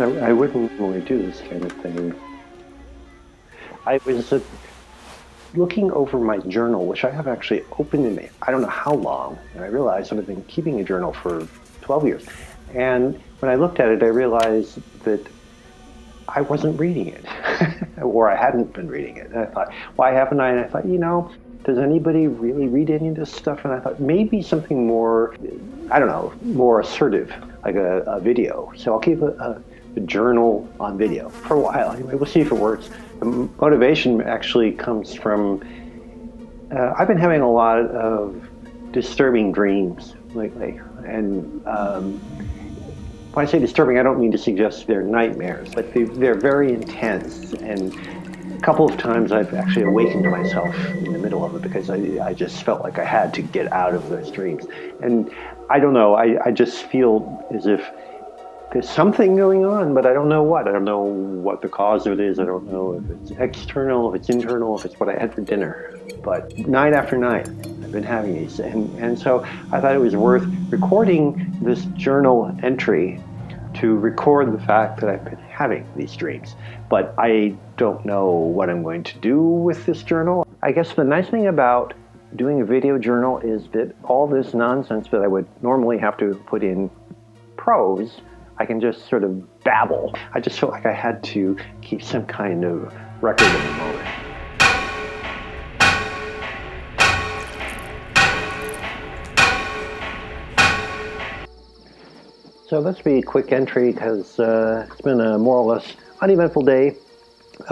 I wouldn't normally do this kind of thing. I was looking over my journal, which I have actually opened in I don't know how long, and I realized I've been keeping a journal for 12 years. And when I looked at it, I realized that I wasn't reading it, or I hadn't been reading it. And I thought, why haven't I? And I thought, does anybody really read any of this stuff? And I thought maybe something more, I don't know, more assertive, like a video. So I'll keep a journal on video for a while. Anyway, we'll see if it works. The motivation actually comes from, I've been having a lot of disturbing dreams lately. And when I say disturbing, I don't mean to suggest they're nightmares, but they're very intense. And a couple of times I've actually awakened myself in the middle of it because I just felt like I had to get out of those dreams. And I don't know, I just feel as if there's something going on, but I don't know what. I don't know what the cause of it is. I don't know if it's external, if it's internal, if it's what I had for dinner. But night after night, I've been having these. And so I thought it was worth recording this journal entry to record the fact that I've been having these dreams. But I don't know what I'm going to do with this journal. I guess the nice thing about doing a video journal is that all this nonsense that I would normally have to put in prose, I can just sort of babble. I just felt like I had to keep some kind of record of the moment. So this will be a quick entry because it's been a more or less uneventful day,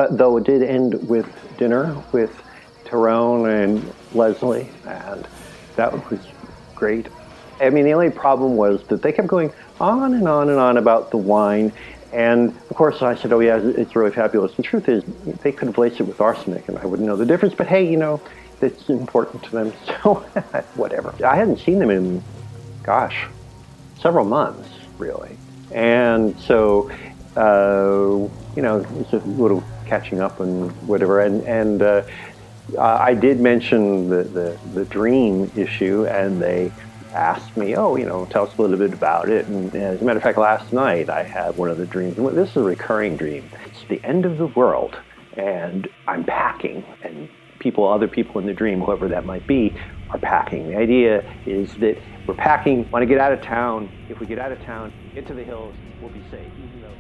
though it did end with dinner with Tyrone and Leslie, and that was great. I mean, the only problem was that they kept going on and on and on about the wine, and of course I said, oh yeah, it's really fabulous. The truth is, they could have laced it with arsenic and I wouldn't know the difference, but hey, it's important to them, so whatever. I hadn't seen them in, gosh, several months, really. And so, it's a little catching up and whatever, and I did mention the dream issue, and they asked me, tell us a little bit about it. And as a matter of fact, last night I had one of the dreams. This is a recurring dream. It's the end of the world, and I'm packing, and other people in the dream, whoever that might be, are packing. The idea is that we're packing, want to get out of town. If we get out of town, get to the hills, we'll be safe. Even though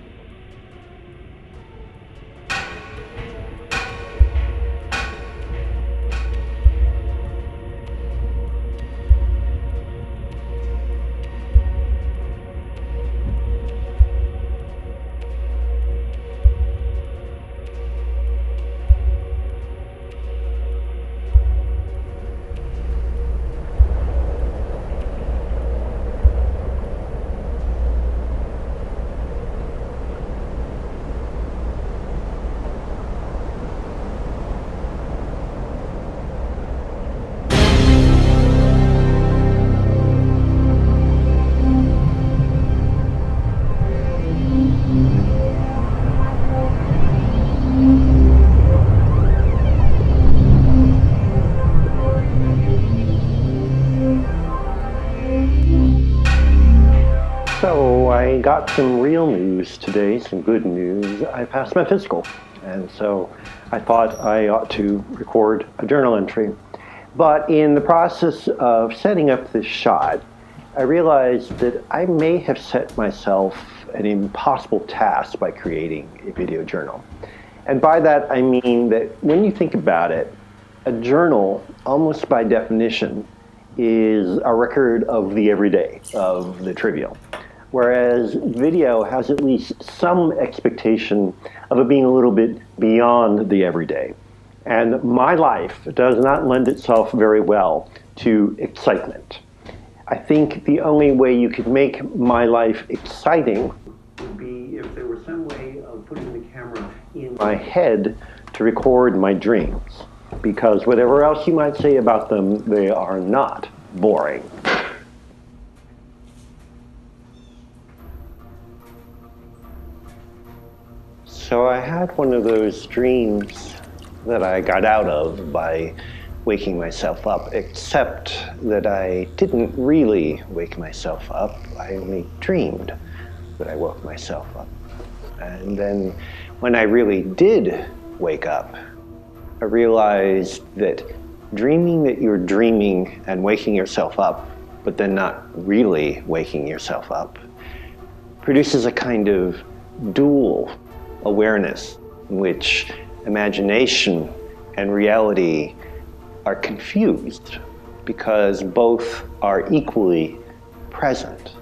So I got some real news today, some good news. I passed my physical, and so I thought I ought to record a journal entry. But in the process of setting up this shot, I realized that I may have set myself an impossible task by creating a video journal. And by that I mean that when you think about it, a journal, almost by definition, is a record of the everyday, of the trivial. Whereas video has at least some expectation of it being a little bit beyond the everyday. And my life does not lend itself very well to excitement. I think the only way you could make my life exciting would be if there were some way of putting the camera in my head to record my dreams. Because whatever else you might say about them, they are not boring. So I had one of those dreams that I got out of by waking myself up, except that I didn't really wake myself up. I only dreamed that I woke myself up. And then when I really did wake up, I realized that dreaming that you're dreaming and waking yourself up, but then not really waking yourself up, produces a kind of dual awareness in which imagination and reality are confused because both are equally present.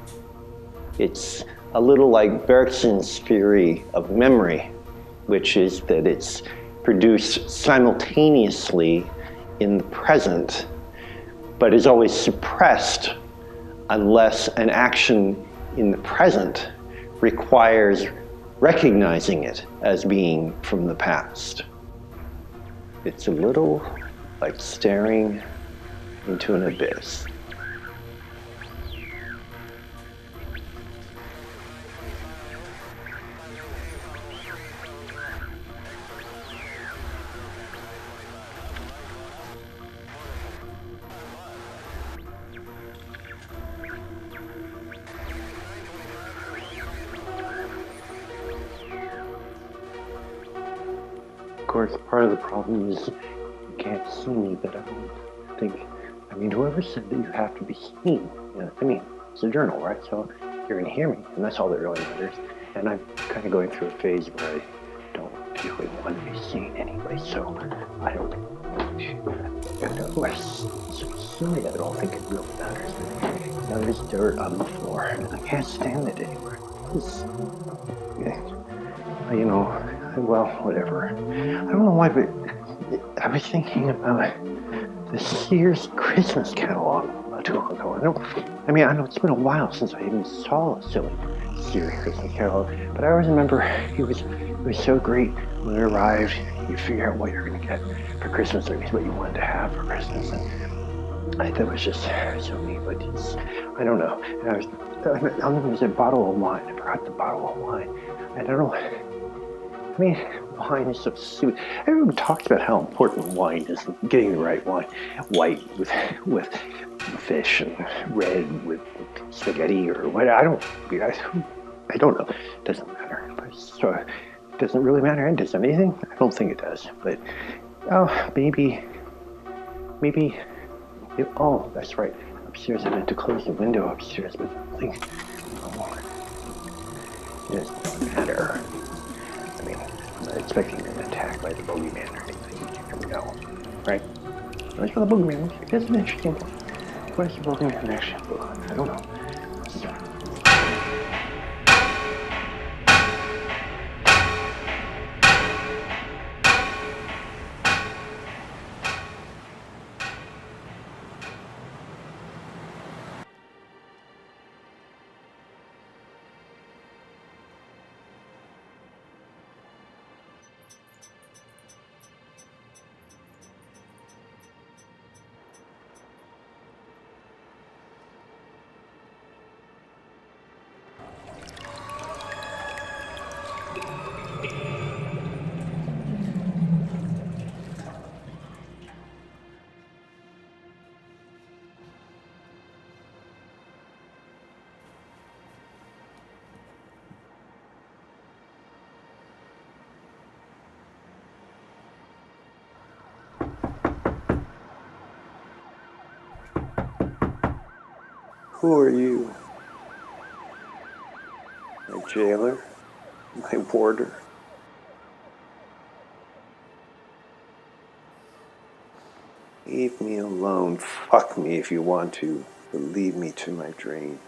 It's a little like Bergson's theory of memory, which is that it's produced simultaneously in the present, but is always suppressed unless an action in the present requires recognizing it as being from the past. It's a little like staring into an abyss. Of course, part of the problem is you can't see me, but I don't think, whoever said that you have to be seen, it's a journal, right? So you're gonna hear me, and that's all that really matters. And I'm kind of going through a phase where I don't particularly want to be seen anyway, so I don't, it's so silly that I don't think it really matters. There's dirt on the floor, and I can't stand it anymore. Well, whatever. I don't know why, but I was thinking about the Sears Christmas catalog not too long ago. I know it's been a while since I even saw a silly Sears Christmas catalog, but I always remember it was so great when it arrived. You figure out what you're going to get for Christmas, or at least what you wanted to have for Christmas. And I thought it was just so neat, but I don't know. And there was a bottle of wine. I forgot the bottle of wine. I don't know. Wine is so stupid. Everyone talks about how important wine is, getting the right wine. White with fish, and red with spaghetti, or what. I don't know. It doesn't matter. So it doesn't really matter. And does anything? I don't think it does. But maybe. Oh, that's right. Upstairs, I meant to close the window upstairs, but I think it doesn't matter. I'm not expecting an attack by the bogeyman or anything. You never know, right? As for the bogeyman, it's an interesting one. What is the bogeyman actually? I don't know. Who are you? My jailer? My warder? Leave me alone. Fuck me if you want to, but leave me to my dream.